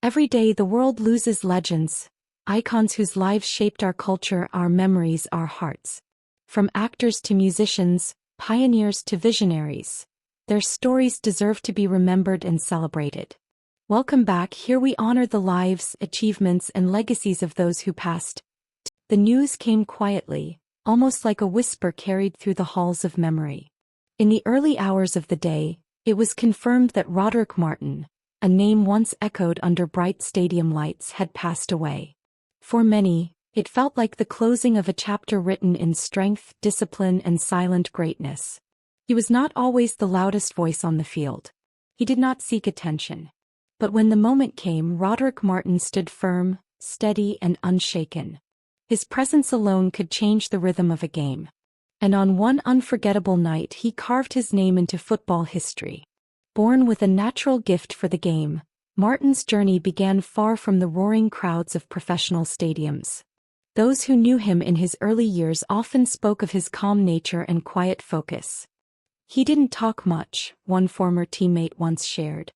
Every day the world loses legends, icons whose lives shaped our culture, our memories, our hearts. From actors to musicians, pioneers to visionaries, their stories deserve to be remembered and celebrated. Welcome back. Here we honor the lives, achievements, and legacies of those who passed. The news came quietly, almost like a whisper carried through the halls of memory. In the early hours of the day, it was confirmed that Roderick Martin, a name once echoed under bright stadium lights, had passed away. For many, it felt like the closing of a chapter written in strength, discipline, and silent greatness. He was not always the loudest voice on the field. He did not seek attention. But when the moment came, Roderick Martin stood firm, steady, and unshaken. His presence alone could change the rhythm of a game. And on one unforgettable night he carved his name into football history. Born with a natural gift for the game, Martin's journey began far from the roaring crowds of professional stadiums. Those who knew him in his early years often spoke of his calm nature and quiet focus. He didn't talk much, one former teammate once shared.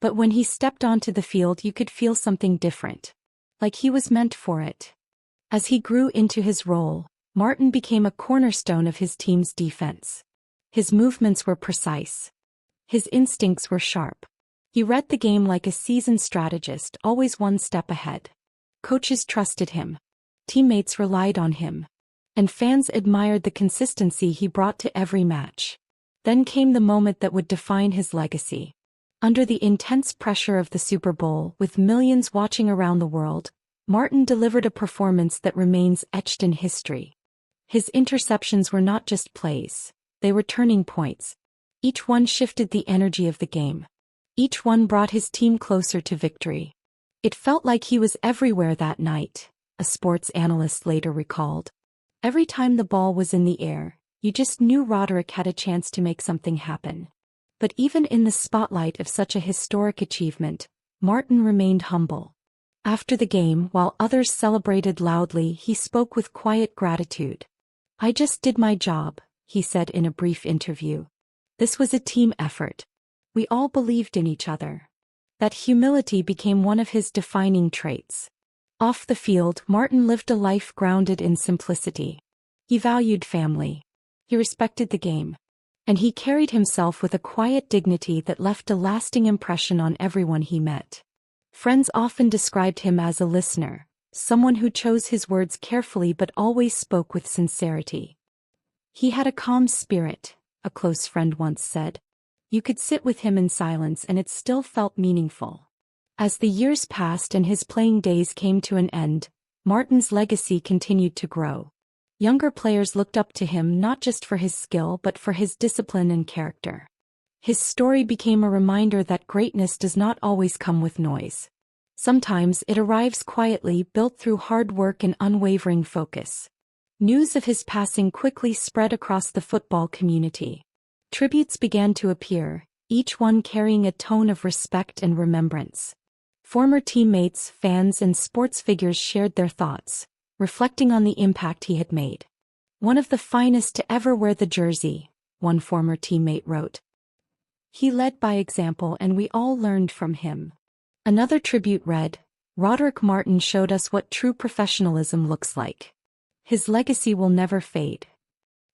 But when he stepped onto the field you could feel something different. Like he was meant for it. As he grew into his role, Martin became a cornerstone of his team's defense. His movements were precise. His instincts were sharp. He read the game like a seasoned strategist, always one step ahead. Coaches trusted him. Teammates relied on him. And fans admired the consistency he brought to every match. Then came the moment that would define his legacy. Under the intense pressure of the Super Bowl, with millions watching around the world, Martin delivered a performance that remains etched in history. His interceptions were not just plays, they were turning points. Each one shifted the energy of the game. Each one brought his team closer to victory. It felt like he was everywhere that night, a sports analyst later recalled. Every time the ball was in the air, you just knew Roderick had a chance to make something happen. But even in the spotlight of such a historic achievement, Martin remained humble. After the game, while others celebrated loudly, he spoke with quiet gratitude. "I just did my job," he said in a brief interview. This was a team effort. We all believed in each other. That humility became one of his defining traits. Off the field, Martin lived a life grounded in simplicity. He valued family. He respected the game. And he carried himself with a quiet dignity that left a lasting impression on everyone he met. Friends often described him as a listener, someone who chose his words carefully but always spoke with sincerity. He had a calm spirit, a close friend once said. You could sit with him in silence and it still felt meaningful. As the years passed and his playing days came to an end, Martin's legacy continued to grow. Younger players looked up to him not just for his skill but for his discipline and character. His story became a reminder that greatness does not always come with noise. Sometimes it arrives quietly, built through hard work and unwavering focus. News of his passing quickly spread across the football community. Tributes began to appear, each one carrying a tone of respect and remembrance. Former teammates, fans, and sports figures shared their thoughts, reflecting on the impact he had made. "One of the finest to ever wear the jersey," one former teammate wrote. "He led by example and we all learned from him." Another tribute read, "Roderick Martin showed us what true professionalism looks like. His legacy will never fade."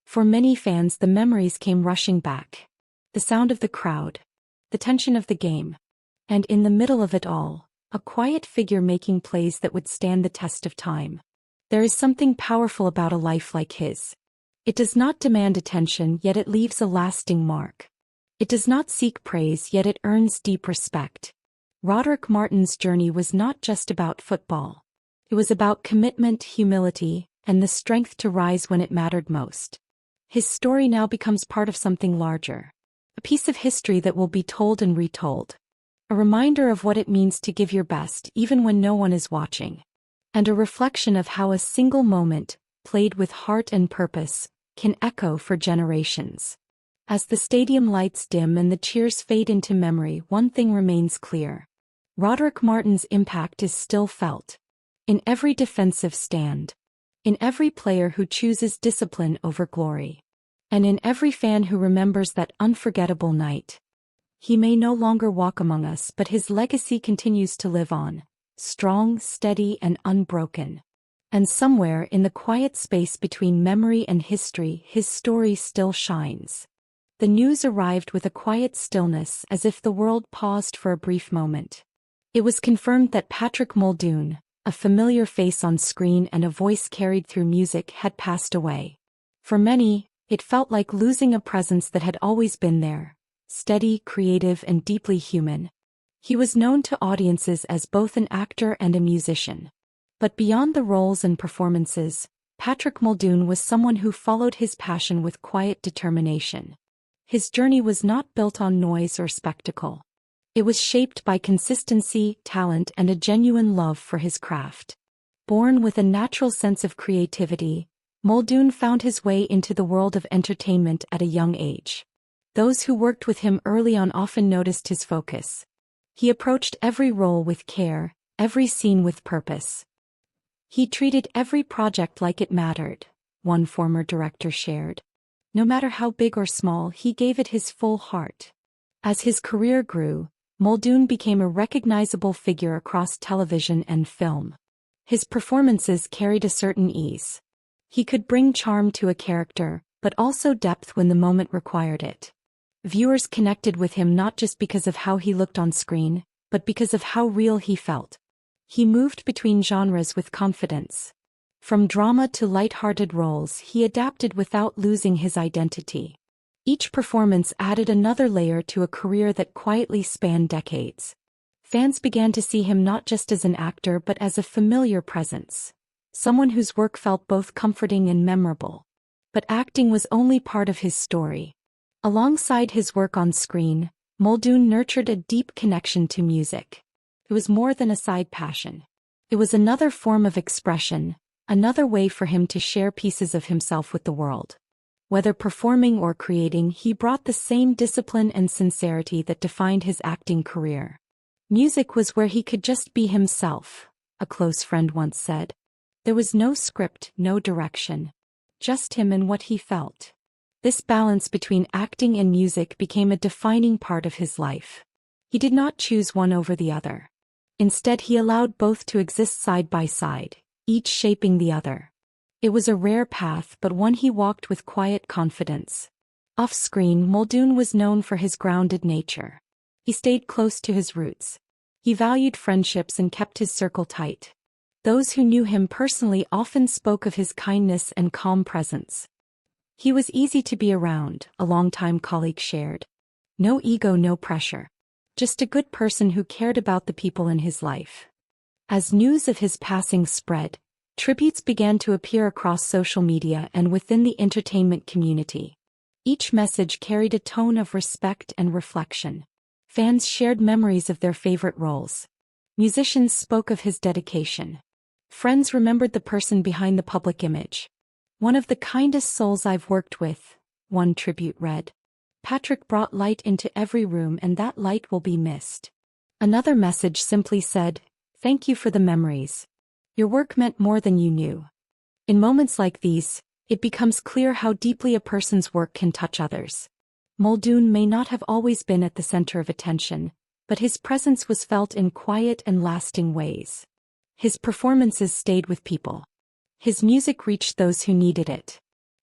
For many fans the memories came rushing back. The sound of the crowd, the tension of the game, and in the middle of it all, a quiet figure making plays that would stand the test of time. There is something powerful about a life like his. It does not demand attention, yet it leaves a lasting mark. It does not seek praise, yet it earns deep respect. Roderick Martin's journey was not just about football. It was about commitment, humility, and the strength to rise when it mattered most. His story now becomes part of something larger. A piece of history that will be told and retold. A reminder of what it means to give your best even when no one is watching. And a reflection of how a single moment, played with heart and purpose, can echo for generations. As the stadium lights dim and the cheers fade into memory, one thing remains clear. Roderick Martin's impact is still felt. In every defensive stand. In every player who chooses discipline over glory. And in every fan who remembers that unforgettable night. He may no longer walk among us, but his legacy continues to live on, strong, steady, and unbroken. And somewhere in the quiet space between memory and history, his story still shines. The news arrived with a quiet stillness, as if the world paused for a brief moment. It was confirmed that Patrick Muldoon, a familiar face on screen and a voice carried through music, had passed away. For many, it felt like losing a presence that had always been there, steady, creative, and deeply human. He was known to audiences as both an actor and a musician. But beyond the roles and performances, Patrick Muldoon was someone who followed his passion with quiet determination. His journey was not built on noise or spectacle. It was shaped by consistency, talent, and a genuine love for his craft. Born with a natural sense of creativity, Muldoon found his way into the world of entertainment at a young age. Those who worked with him early on often noticed his focus. He approached every role with care, every scene with purpose. He treated every project like it mattered, one former director shared. No matter how big or small, he gave it his full heart. As his career grew, Muldoon became a recognizable figure across television and film. His performances carried a certain ease. He could bring charm to a character, but also depth when the moment required it. Viewers connected with him not just because of how he looked on screen, but because of how real he felt. He moved between genres with confidence. From drama to light-hearted roles, he adapted without losing his identity. Each performance added another layer to a career that quietly spanned decades. Fans began to see him not just as an actor but as a familiar presence, someone whose work felt both comforting and memorable. But acting was only part of his story. Alongside his work on screen, Muldoon nurtured a deep connection to music. It was more than a side passion. It was another form of expression, another way for him to share pieces of himself with the world. Whether performing or creating, he brought the same discipline and sincerity that defined his acting career. Music was where he could just be himself, a close friend once said. There was no script, no direction. Just him and what he felt. This balance between acting and music became a defining part of his life. He did not choose one over the other. Instead, he allowed both to exist side by side, each shaping the other. It was a rare path, but one he walked with quiet confidence. Off-screen, Muldoon was known for his grounded nature. He stayed close to his roots. He valued friendships and kept his circle tight. Those who knew him personally often spoke of his kindness and calm presence. He was easy to be around, a longtime colleague shared. No ego, no pressure. Just a good person who cared about the people in his life. As news of his passing spread, tributes began to appear across social media and within the entertainment community. Each message carried a tone of respect and reflection. Fans shared memories of their favorite roles. Musicians spoke of his dedication. Friends remembered the person behind the public image. "One of the kindest souls I've worked with," one tribute read. "Patrick brought light into every room and that light will be missed." Another message simply said, "Thank you for the memories. Your work meant more than you knew." In moments like these, it becomes clear how deeply a person's work can touch others. Muldoon may not have always been at the center of attention, but his presence was felt in quiet and lasting ways. His performances stayed with people. His music reached those who needed it.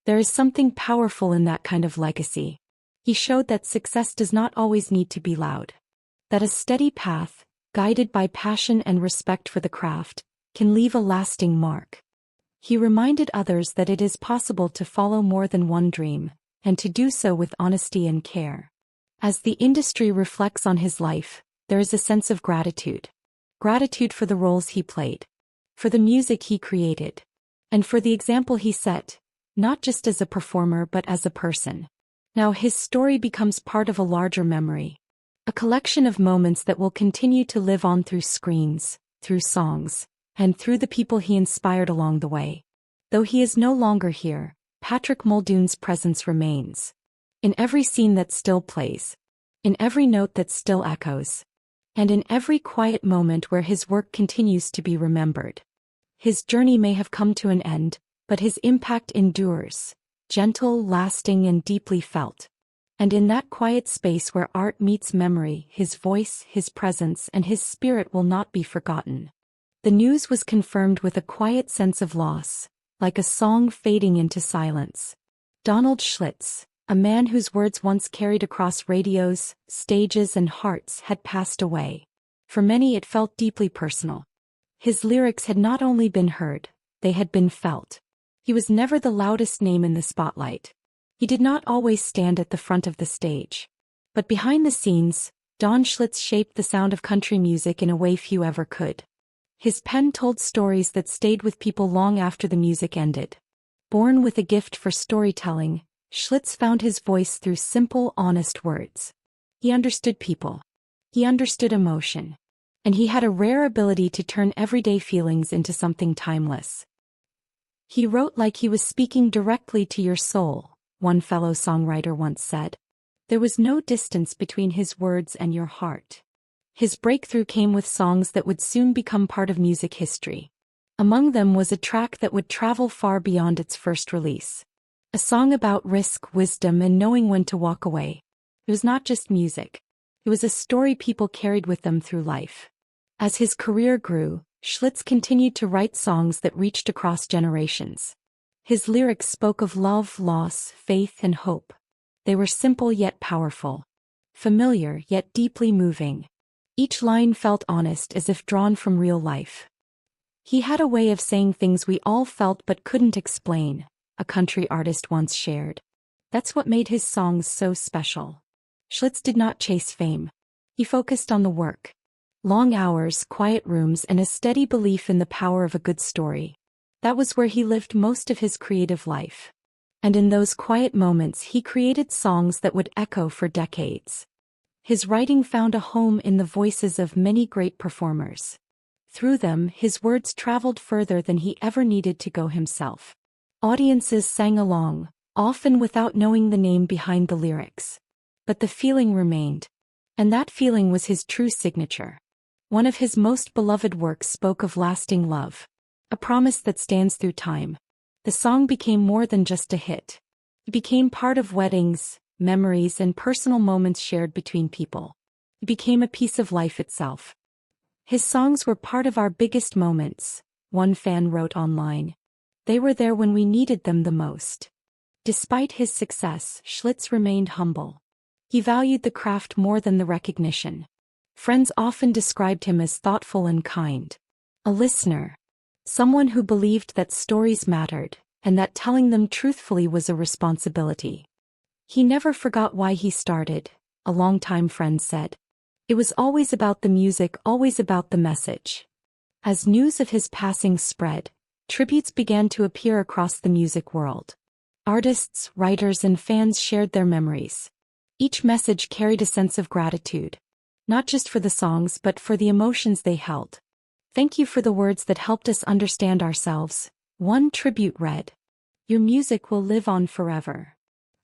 There is something powerful in that kind of legacy. He showed that success does not always need to be loud. That a steady path, guided by passion and respect for the craft, can leave a lasting mark. He reminded others that it is possible to follow more than one dream, and to do so with honesty and care. As the industry reflects on his life, there is a sense of gratitude. Gratitude for the roles he played, for the music he created, and for the example he set, not just as a performer but as a person. Now his story becomes part of a larger memory. A collection of moments that will continue to live on through screens, through songs, and through the people he inspired along the way. Though he is no longer here, Patrick Muldoon's presence remains. In every scene that still plays. In every note that still echoes. And in every quiet moment where his work continues to be remembered. His journey may have come to an end, but his impact endures. Gentle, lasting, and deeply felt. And in that quiet space where art meets memory, his voice, his presence, and his spirit will not be forgotten. The news was confirmed with a quiet sense of loss, like a song fading into silence. Donald Schlitz, a man whose words once carried across radios, stages, and hearts, had passed away. For many it felt deeply personal. His lyrics had not only been heard, they had been felt. He was never the loudest name in the spotlight. He did not always stand at the front of the stage. But behind the scenes, Don Schlitz shaped the sound of country music in a way few ever could. His pen told stories that stayed with people long after the music ended. Born with a gift for storytelling, Schlitz found his voice through simple, honest words. He understood people. He understood emotion. And he had a rare ability to turn everyday feelings into something timeless. He wrote like he was speaking directly to your soul, one fellow songwriter once said. There was no distance between his words and your heart. His breakthrough came with songs that would soon become part of music history. Among them was a track that would travel far beyond its first release. A song about risk, wisdom, and knowing when to walk away. It was not just music. It was a story people carried with them through life. As his career grew, Schlitz continued to write songs that reached across generations. His lyrics spoke of love, loss, faith, and hope. They were simple yet powerful. Familiar yet deeply moving. Each line felt honest, as if drawn from real life. He had a way of saying things we all felt but couldn't explain, a country artist once shared. That's what made his songs so special. Schlitz did not chase fame. He focused on the work. Long hours, quiet rooms, and a steady belief in the power of a good story. That was where he lived most of his creative life. And in those quiet moments he created songs that would echo for decades. His writing found a home in the voices of many great performers. Through them, his words traveled further than he ever needed to go himself. Audiences sang along, often without knowing the name behind the lyrics. But the feeling remained. And that feeling was his true signature. One of his most beloved works spoke of lasting love. A promise that stands through time. The song became more than just a hit. It became part of weddings, memories, and personal moments shared between people. It became a piece of life itself. His songs were part of our biggest moments, one fan wrote online. They were there when we needed them the most. Despite his success, Schlitz remained humble. He valued the craft more than the recognition. Friends often described him as thoughtful and kind. A listener. Someone who believed that stories mattered, and that telling them truthfully was a responsibility. He never forgot why he started, a longtime friend said. It was always about the music, always about the message. As news of his passing spread, tributes began to appear across the music world. Artists, writers, and fans shared their memories. Each message carried a sense of gratitude. Not just for the songs but for the emotions they held. Thank you for the words that helped us understand ourselves, one tribute read. Your music will live on forever.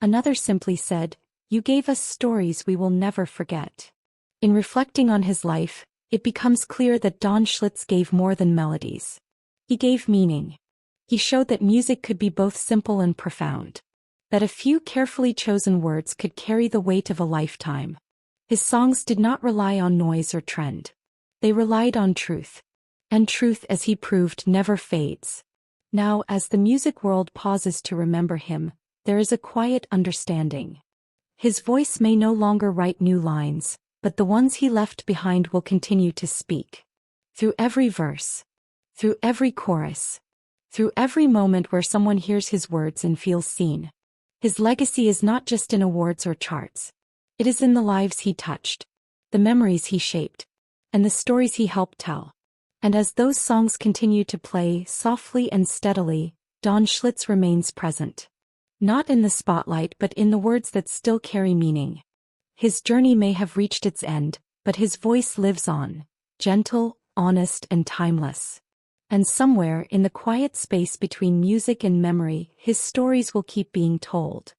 Another simply said, you gave us stories we will never forget. In reflecting on his life, it becomes clear that Don Schlitz gave more than melodies. He gave meaning. He showed that music could be both simple and profound. That a few carefully chosen words could carry the weight of a lifetime. His songs did not rely on noise or trend. They relied on truth. And truth, as he proved, never fades. Now, as the music world pauses to remember him, there is a quiet understanding. His voice may no longer write new lines, but the ones he left behind will continue to speak. Through every verse. Through every chorus. Through every moment where someone hears his words and feels seen. His legacy is not just in awards or charts. It is in the lives he touched. The memories he shaped. And the stories he helped tell. And as those songs continue to play softly and steadily, Don Schlitz remains present. Not in the spotlight but in the words that still carry meaning. His journey may have reached its end, but his voice lives on, gentle, honest, and timeless. And somewhere in the quiet space between music and memory, his stories will keep being told.